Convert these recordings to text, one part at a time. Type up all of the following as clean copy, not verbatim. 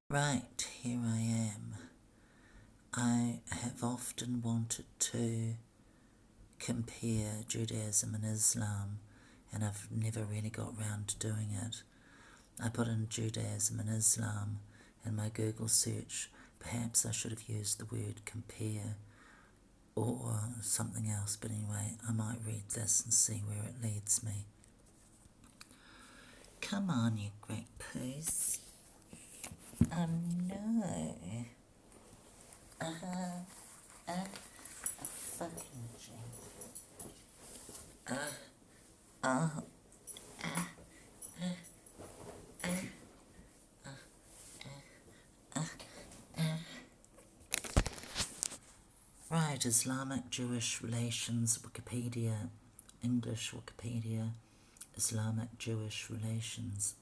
Right, here I am. I have often wanted to compare Judaism and Islam, and I've never really got round to doing it. I put in Judaism and Islam in my Google search. Perhaps I should have used the word compare or something else, but anyway, I might read this and see where it leads me. Come on, you great puss. No. Fucking G. Right, Islamic Jewish relations, Wikipedia, English Wikipedia, Islamic Jewish relations.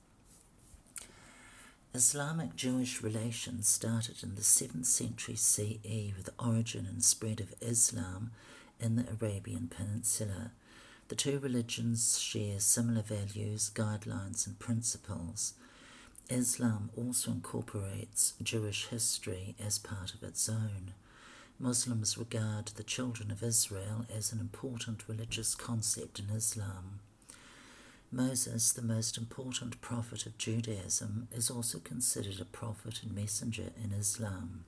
Islamic Jewish relations started in the 7th century CE with the origin and spread of Islam in the Arabian Peninsula. The two religions share similar values, guidelines, and principles. Islam also incorporates Jewish history as part of its own. Muslims regard the children of Israel as an important religious concept in Islam. Moses, the most important prophet of Judaism, is also considered a prophet and messenger in Islam.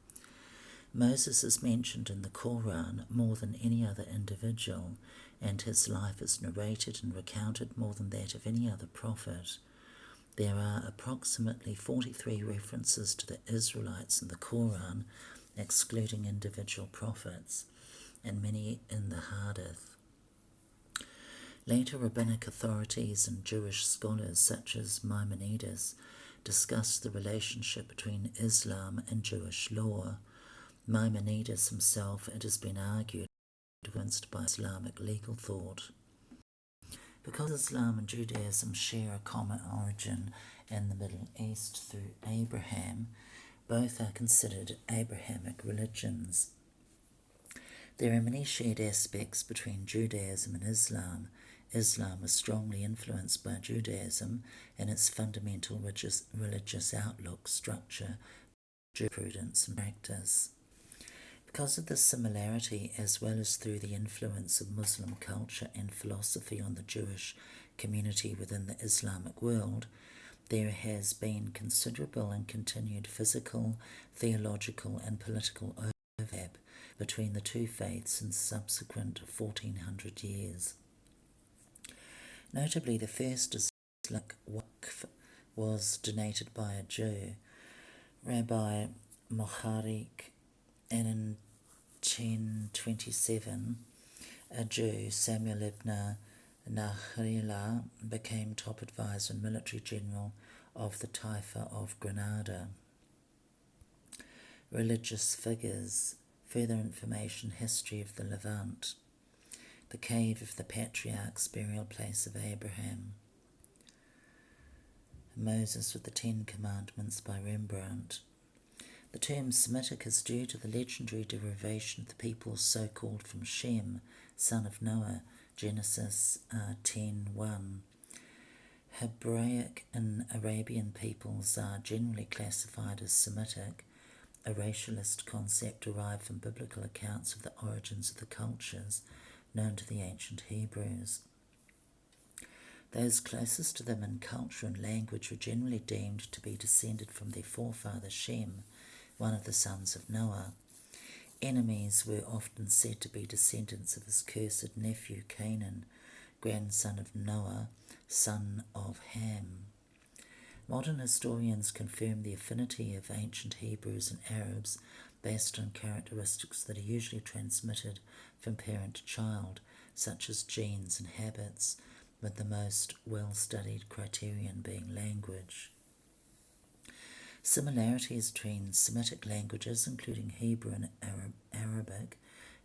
Moses is mentioned in the Quran more than any other individual, and his life is narrated and recounted more than that of any other prophet. There are approximately 43 references to the Israelites in the Quran, excluding individual prophets, and many in the Hadith. Later rabbinic authorities and Jewish scholars such as Maimonides discussed the relationship between Islam and Jewish law. Maimonides himself, it has been argued, influenced by Islamic legal thought. Because Islam and Judaism share a common origin in the Middle East through Abraham, both are considered Abrahamic religions. There are many shared aspects between Judaism and Islam. Islam is strongly influenced by Judaism in its fundamental religious outlook, structure, jurisprudence, and practice. Because of this similarity, as well as through the influence of Muslim culture and philosophy on the Jewish community within the Islamic world, there has been considerable and continued physical, theological, and political overlap between the two faiths in subsequent 1400 years. Notably, the first Islamic waqf was donated by a Jew, Rabbi Mocharik, and in 1027, a Jew, Samuel ibn Nakhrilah, became top advisor and military general of the Taifa of Granada. Religious figures, further information, history of the Levant, the cave of the patriarchs, burial place of Abraham, Moses with the Ten Commandments by Rembrandt. The term Semitic is due to the legendary derivation of the peoples so called from Shem, son of Noah, Genesis 10:1. Hebraic and Arabian peoples are generally classified as Semitic, a racialist concept derived from biblical accounts of the origins of the cultures known to the ancient Hebrews. Those closest to them in culture and language were generally deemed to be descended from their forefather Shem, one of the sons of Noah. Enemies were often said to be descendants of his cursed nephew Canaan, grandson of Noah, son of Ham. Modern historians confirm the affinity of ancient Hebrews and Arabs based on characteristics that are usually transmitted from parent to child, such as genes and habits, with the most well-studied criterion being language. Similarities between Semitic languages, including Hebrew and Arabic,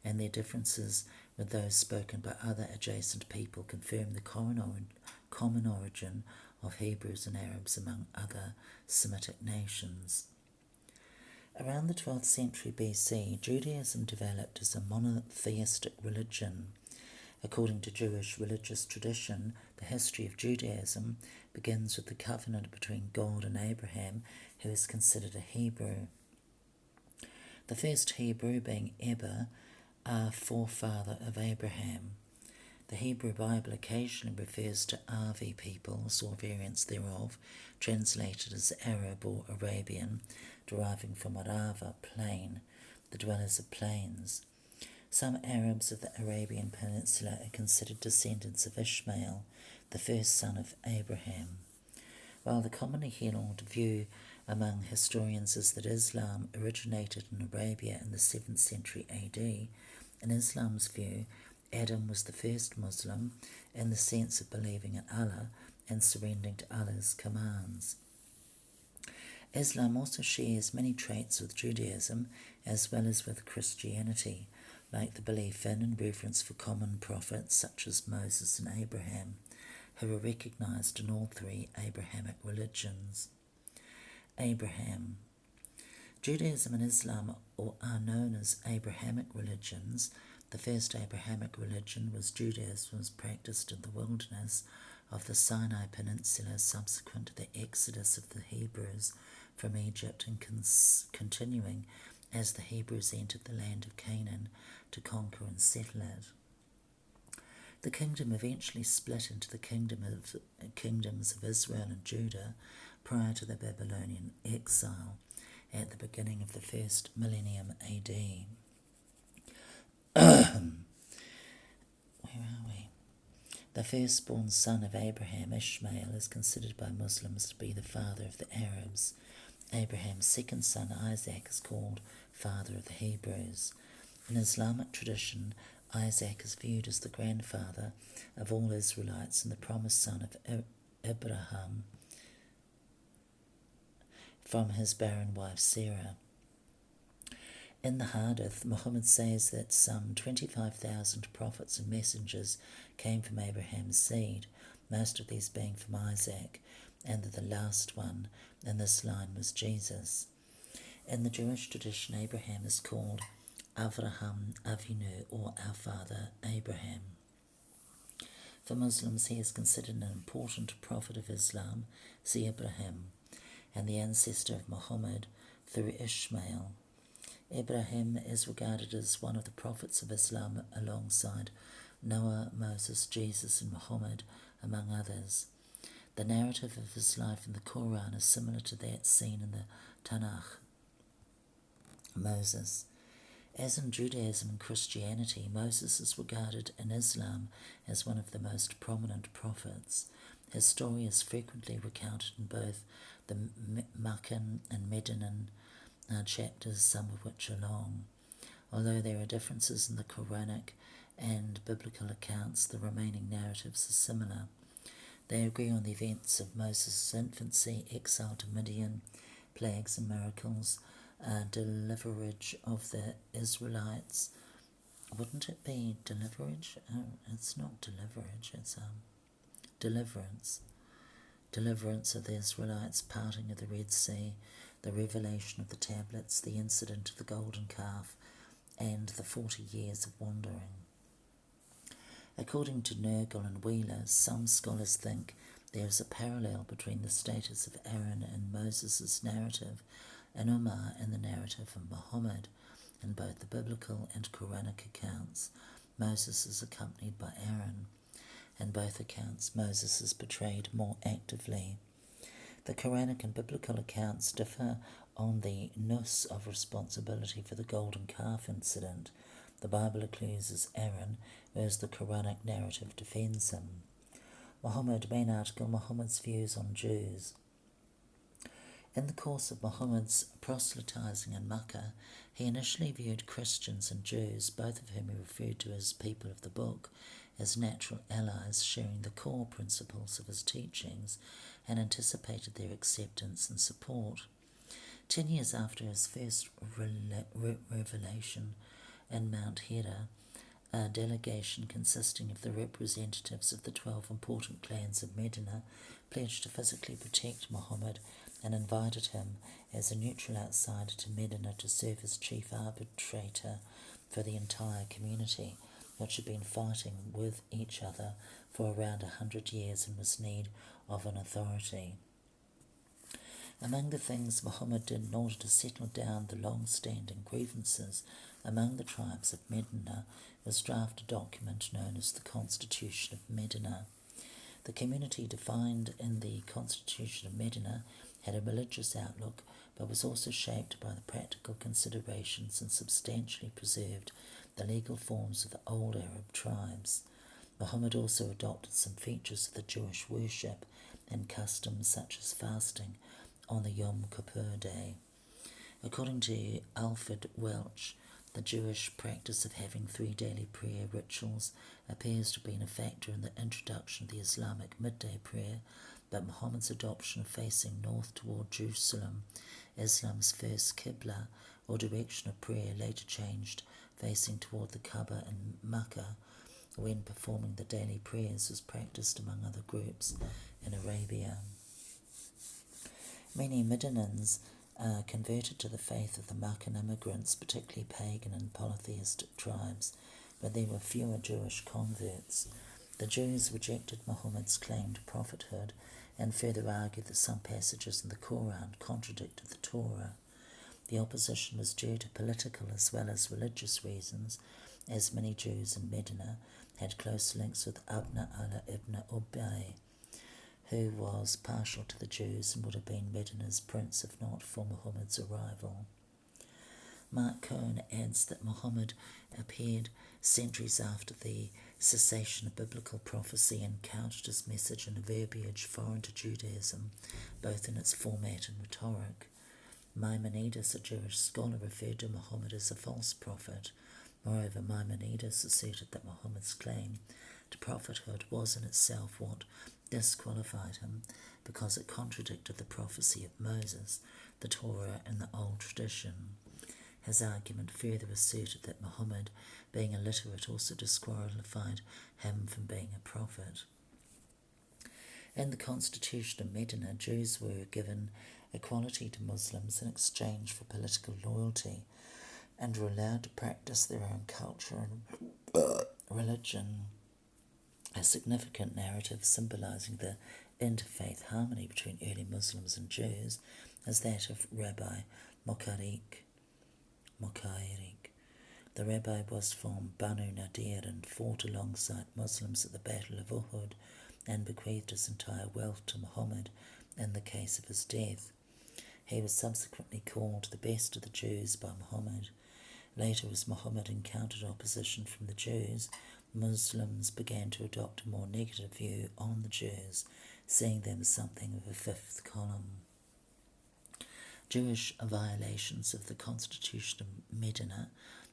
and their differences with those spoken by other adjacent people confirm the common origin of Hebrews and Arabs among other Semitic nations. Around the 12th century BC, Judaism developed as a monotheistic religion. According to Jewish religious tradition, the history of Judaism begins with the covenant between God and Abraham, who is considered a Hebrew. The first Hebrew being Eber, a forefather of Abraham. The Hebrew Bible occasionally refers to Avi peoples or variants thereof, translated as Arab or Arabian, deriving from Arava, plain, the dwellers of plains. Some Arabs of the Arabian Peninsula are considered descendants of Ishmael, the first son of Abraham. While the commonly held view among historians is that Islam originated in Arabia in the 7th century AD, in Islam's view, Adam was the first Muslim in the sense of believing in Allah and surrendering to Allah's commands. Islam also shares many traits with Judaism as well as with Christianity, like the belief in and reverence for common prophets such as Moses and Abraham, who are recognized in all three Abrahamic religions. Abraham. Judaism and Islam are known as Abrahamic religions. The first Abrahamic religion was Judaism, was practiced in the wilderness of the Sinai Peninsula subsequent to the exodus of the Hebrews from Egypt and continuing as the Hebrews entered the land of Canaan to conquer and settle it. The kingdom eventually split into the kingdoms of Israel and Judah prior to the Babylonian exile at the beginning of the first millennium AD. Where are we? The firstborn son of Abraham, Ishmael, is considered by Muslims to be the father of the Arabs. Abraham's second son, Isaac, is called father of the Hebrews. In Islamic tradition, Isaac is viewed as the grandfather of all Israelites and the promised son of Abraham from his barren wife Sarah. In the Hadith, Muhammad says that some 25,000 prophets and messengers came from Abraham's seed, most of these being from Isaac, and that the last one in this line was Jesus. In the Jewish tradition, Abraham is called Avraham Avinu, or our father Abraham. For Muslims, he is considered an important prophet of Islam, see Ibrahim, and the ancestor of Muhammad through Ishmael. Ibrahim is regarded as one of the prophets of Islam alongside Noah, Moses, Jesus and Muhammad, among others. The narrative of his life in the Quran is similar to that seen in the Tanakh. Moses. As in Judaism and Christianity, Moses is regarded in Islam as one of the most prominent prophets. His story is frequently recounted in both the Meccan and Medinan chapters, some of which are long. Although there are differences in the Quranic and biblical accounts, the remaining narratives are similar. They agree on the events of Moses' infancy, exile to Midian, plagues and miracles, deliverage of the Israelites. Wouldn't it be deliverage? Oh, it's not deliverage, it's deliverance. Deliverance of the Israelites, parting of the Red Sea, the revelation of the tablets, the incident of the golden calf, and the 40 years of wandering. According to Nurgle and Wheeler, some scholars think there is a parallel between the status of Aaron in Moses' narrative and Umar in the narrative of Muhammad. In both the biblical and Quranic accounts, Moses is accompanied by Aaron. In both accounts, Moses is portrayed more actively. The Quranic and biblical accounts differ on the nous of responsibility for the golden calf incident. The Bible accuses Aaron, whereas the Quranic narrative defends him. Muhammad, main article, Muhammad's views on Jews. In the course of Muhammad's proselytizing in Makkah, he initially viewed Christians and Jews, both of whom he referred to as people of the book, as natural allies sharing the core principles of his teachings, and anticipated their acceptance and support. 10 years after his first revelation in Mount Hira, a delegation consisting of the representatives of the 12 important clans of Medina pledged to physically protect Muhammad and invited him as a neutral outsider to Medina to serve as chief arbitrator for the entire community, which had been fighting with each other for around 100 years and was in need of an authority. Among the things Muhammad did in order to settle down the long-standing grievances among the tribes of Medina was draft a document known as the Constitution of Medina. The community defined in the Constitution of Medina had a religious outlook, but was also shaped by the practical considerations and substantially preserved the legal forms of the old Arab tribes. Muhammad also adopted some features of the Jewish worship and customs such as fasting on the Yom Kippur Day. According to Alfred Welch, the Jewish practice of having 3 daily prayer rituals appears to have been a factor in the introduction of the Islamic midday prayer, but Muhammad's adoption of facing north toward Jerusalem, Islam's first Qibla or direction of prayer, later changed facing toward the Kaaba in Makkah when performing the daily prayers, was practiced among other groups in Arabia. Many Medinans converted to the faith of the Meccan immigrants, particularly pagan and polytheistic tribes, but there were fewer Jewish converts. The Jews rejected Muhammad's claimed prophethood and further argued that some passages in the Quran contradicted the Torah. The opposition was due to political as well as religious reasons, as many Jews in Medina had close links with Abna Allah ibn Ubay, who was partial to the Jews and would have been Medina's prince if not for Muhammad's arrival. Mark Cohen adds that Muhammad appeared centuries after the cessation of biblical prophecy and couched his message in a verbiage foreign to Judaism, both in its format and rhetoric. Maimonides, a Jewish scholar, referred to Muhammad as a false prophet. Moreover, Maimonides asserted that Muhammad's claim to prophethood was in itself what disqualified him, because it contradicted the prophecy of Moses, the Torah, and the old tradition. His argument further asserted that Muhammad, being illiterate, also disqualified him from being a prophet. In the Constitution of Medina, Jews were given equality to Muslims in exchange for political loyalty and were allowed to practice their own culture and religion. A significant narrative symbolizing the interfaith harmony between early Muslims and Jews is that of Rabbi Mokairik. The rabbi was from Banu Nadir and fought alongside Muslims at the Battle of Uhud and bequeathed his entire wealth to Muhammad in the case of his death. He was subsequently called the best of the Jews by Muhammad. Later, as Muhammad encountered opposition from the Jews, Muslims began to adopt a more negative view on the Jews, seeing them as something of a fifth column. Jewish violations of the Constitution of Medina,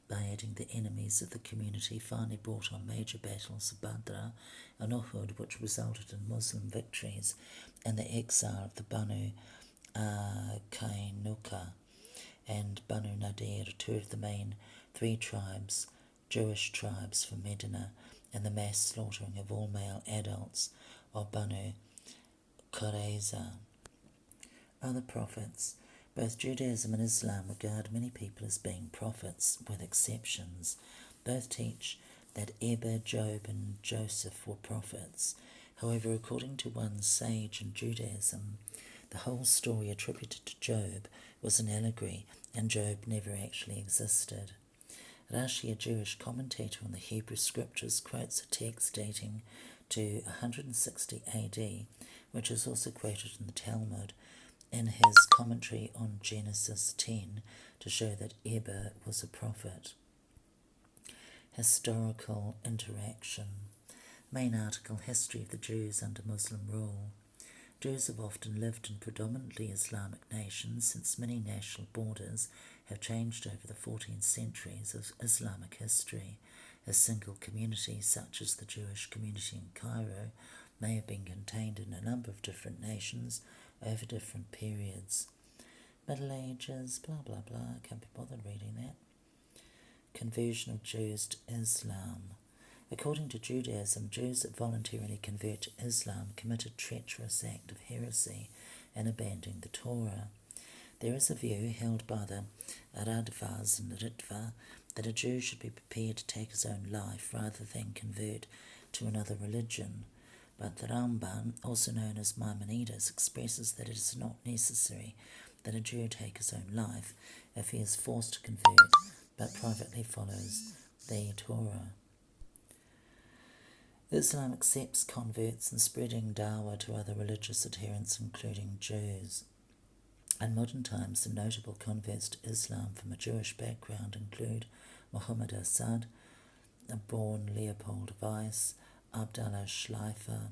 by adding the enemies of the community, finally brought on major battles of Badr and Uhud, which resulted in Muslim victories and the exile of the Banu Kainuka and Banu Nadir, 2 of the main 3 tribes, Jewish tribes from Medina, and the mass slaughtering of all male adults of Banu Qurayza. Other prophets. Both Judaism and Islam regard many people as being prophets, with exceptions. Both teach that Eber, Job, and Joseph were prophets. However, according to one sage in Judaism, the whole story attributed to Job was an allegory, and Job never actually existed. Rashi, a Jewish commentator on the Hebrew Scriptures, quotes a text dating to 160 AD, which is also quoted in the Talmud, in his commentary on Genesis 10 to show that Eber was a prophet. Historical interaction. Main article: History of the Jews under Muslim rule. Jews have often lived in predominantly Islamic nations, since many national borders have changed over the 14 centuries of Islamic history. A single community, such as the Jewish community in Cairo, may have been contained in a number of different nations over different periods. Middle Ages, blah blah blah, I can't be bothered reading that. Conversion of Jews to Islam. According to Judaism, Jews that voluntarily convert to Islam commit a treacherous act of heresy and abandon the Torah. There is a view held by the Radvas and Ritva that a Jew should be prepared to take his own life rather than convert to another religion, but the Ramban, also known as Maimonides, expresses that it is not necessary that a Jew take his own life if he is forced to convert, but privately follows the Torah. Islam accepts converts and spreading dawah to other religious adherents, including Jews. In modern times, the notable converts to Islam from a Jewish background include Muhammad Assad, born Leopold Weiss, Abdallah Schleifer,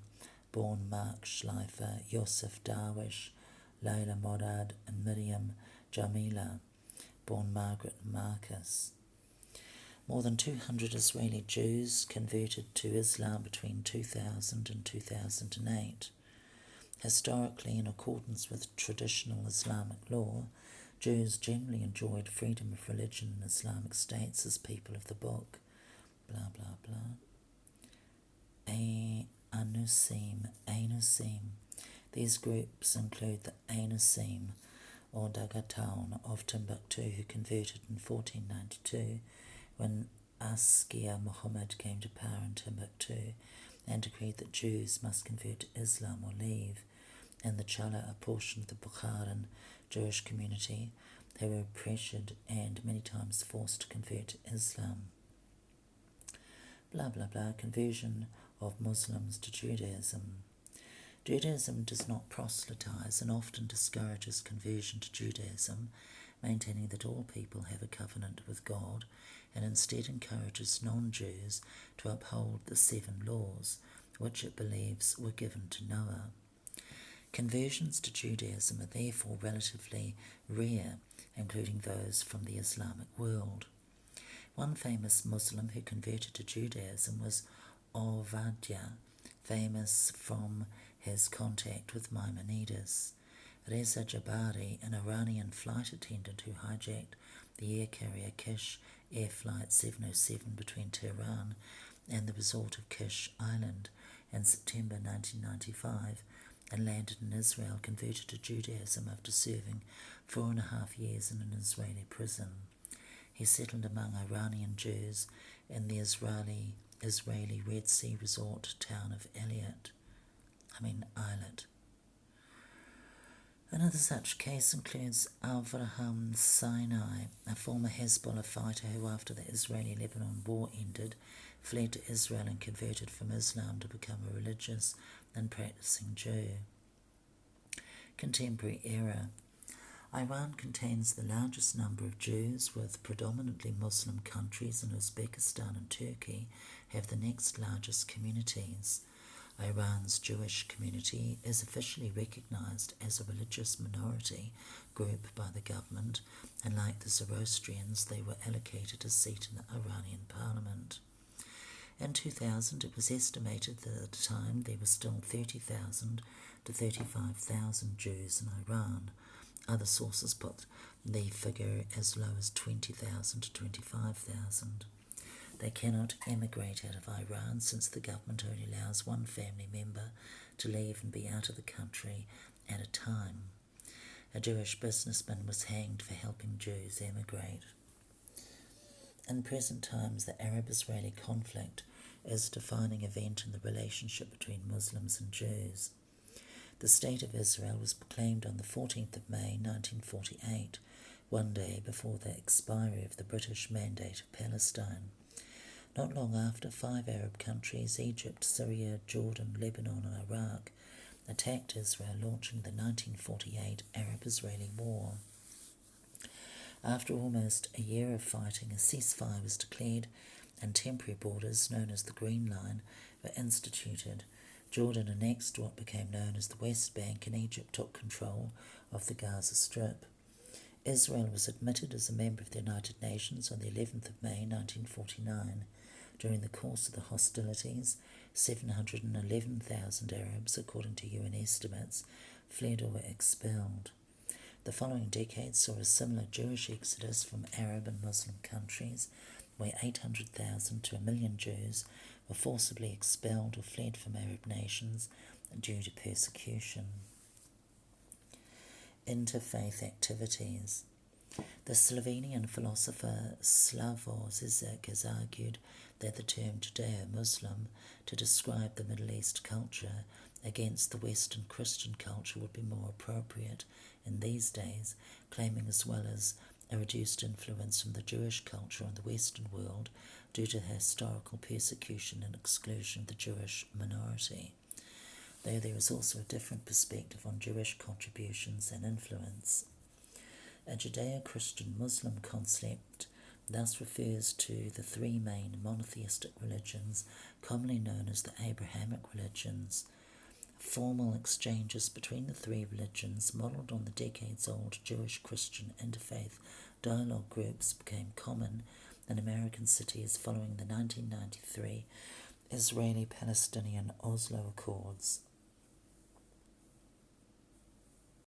born Mark Schleifer, Yosef Darwish, Layla Morad, and Miriam Jamila, born Margaret Marcus. More than 200 Israeli Jews converted to Islam between 2000 and 2008. Historically, in accordance with traditional Islamic law, Jews generally enjoyed freedom of religion in Islamic states as people of the book. Blah, blah, blah. Anusim. These groups include the Anusim, or Dagatown, of Timbuktu, who converted in 1492 when Askia Muhammad came to power in Timbuktu and decreed that Jews must convert to Islam or leave, and the Chala, a portion of the Bukharan Jewish community, they were pressured and many times forced to convert to Islam. Blah, blah, blah. Conversion of Muslims to Judaism. Judaism does not proselytize and often discourages conversion to Judaism, maintaining that all people have a covenant with God, and instead encourages non-Jews to uphold the 7 laws, which it believes were given to Noah. Conversions to Judaism are therefore relatively rare, including those from the Islamic world. One famous Muslim who converted to Judaism was Ovadia, famous from his contact with Maimonides. Reza Jabari, an Iranian flight attendant who hijacked the air carrier Kish Air Flight 707 between Tehran and the resort of Kish Island in September 1995 and landed in Israel, converted to Judaism after serving 4.5 years in an Israeli prison. He settled among Iranian Jews in the Israeli Red Sea resort town of Eilat. Another such case includes Avraham Sinai, a former Hezbollah fighter who, after the Israeli-Lebanon war ended, fled to Israel and converted from Islam to become a religious and practicing Jew. Contemporary era. Iran contains the largest number of Jews, with predominantly Muslim countries, and Uzbekistan and Turkey have the next largest communities. Iran's Jewish community is officially recognized as a religious minority group by the government, and like the Zoroastrians, they were allocated a seat in the Iranian parliament. In 2000, it was estimated that at the time there were still 30,000 to 35,000 Jews in Iran. Other sources put the figure as low as 20,000 to 25,000. They cannot emigrate out of Iran since the government only allows one family member to leave and be out of the country at a time. A Jewish businessman was hanged for helping Jews emigrate. In present times, the Arab-Israeli conflict is a defining event in the relationship between Muslims and Jews. The State of Israel was proclaimed on the 14th of May 1948, one day before the expiry of the British Mandate of Palestine. Not long after, 5 Arab countries, Egypt, Syria, Jordan, Lebanon and Iraq, attacked Israel, launching the 1948 Arab-Israeli War. After almost a year of fighting, a ceasefire was declared and temporary borders, known as the Green Line, were instituted. Jordan annexed what became known as the West Bank, and Egypt took control of the Gaza Strip. Israel was admitted as a member of the United Nations on the 11th of May 1949. During the course of the hostilities, 711,000 Arabs, according to UN estimates, fled or were expelled. The following decades saw a similar Jewish exodus from Arab and Muslim countries, where 800,000 to 1 million Jews were forcibly expelled or fled from Arab nations due to persecution. Interfaith activities. The Slovenian philosopher Slavoj Žižek has argued that the term Judeo-Muslim to describe the Middle East culture against the Western Christian culture would be more appropriate in these days, claiming as well as a reduced influence from the Jewish culture in the Western world due to the historical persecution and exclusion of the Jewish minority, though there is also a different perspective on Jewish contributions and influence. A Judeo-Christian Muslim concept thus refers to the three main monotheistic religions, commonly known as the Abrahamic religions. Formal exchanges between the three religions, modelled on the decades-old Jewish-Christian interfaith dialogue groups, became common in American cities following the 1993 Israeli-Palestinian Oslo Accords.